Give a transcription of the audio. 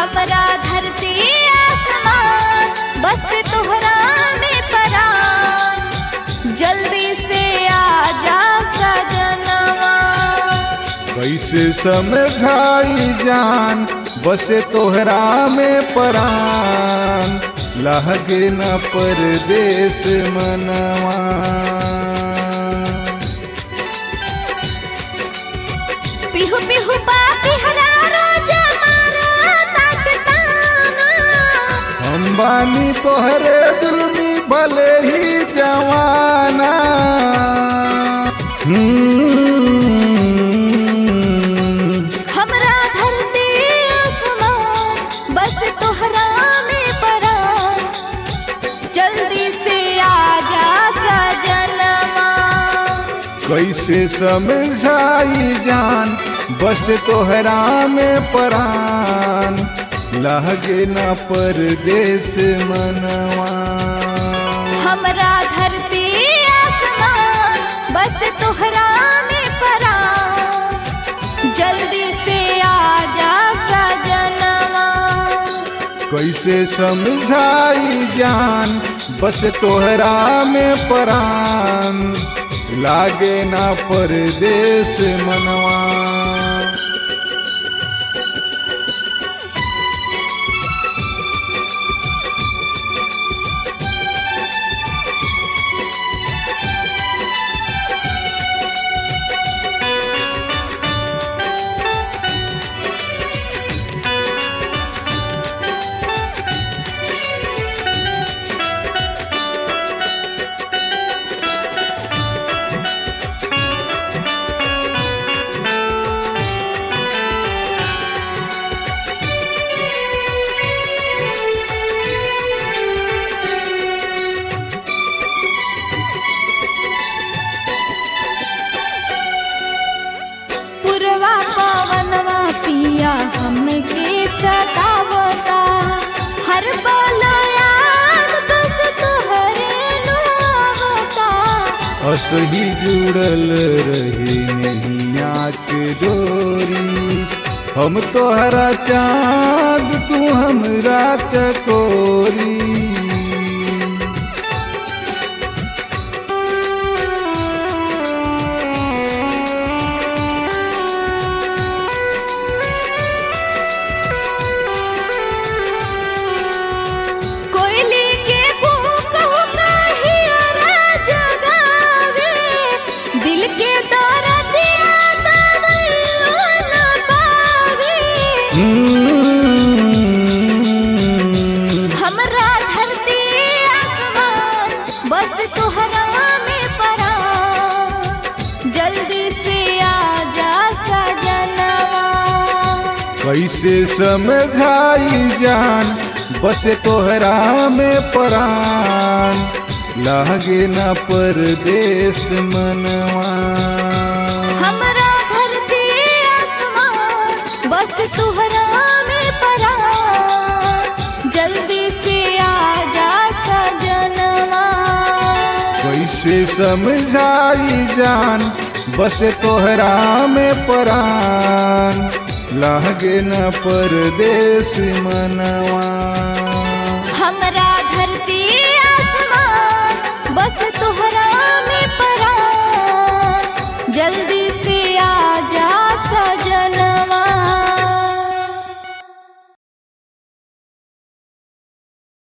हमरा धरती आसमान बस तोहरा में परान जल्दी से आजा सजनवा। कैसे समझाई जान बसे तोहरा में परान लहगे न परदेस मनवा। पिहु पिहु पापी हरा रोज मारा ताकताना हम बानी तोहरे दिल में भले ही जवाना। हमरा धरती आसमान बस तोहरा में परान जल्दी से आजा सजनवा। कैसे समझाई जान बस तोहरा में परान लहगे न परदेस मनवा। हमरा धरती आसमान बस तोहरा में परान जल्दी से आजा सजनवा। कैसे समझाई जान बस तोहरा में परान लागे ना परदेस मनवा। पुरवा पवनवा पिया हमके सतावता हर पल याद बस तोहरे आवता। असही जुड़ल रही नैया के डोरी हम तोहरा चाँद तू हमरा चकोरी। कोयली के कूक हुक्का जगावे दिल के दर्दिया दवाइयो न पावे। हमरा धरती आसमान बस तोहरा में परान जल्दी से आजा सजनवा। कैसे समझाई जान बस तोहरा में परान लागे ना परदेस मनवा। हमरा धरती आसमान बस तोहरा में परान जल्दी से आजा सजनवा। कैसे समझाई जान बस तोहरा में परान लागे न परदेस मनवा। हमरा धरती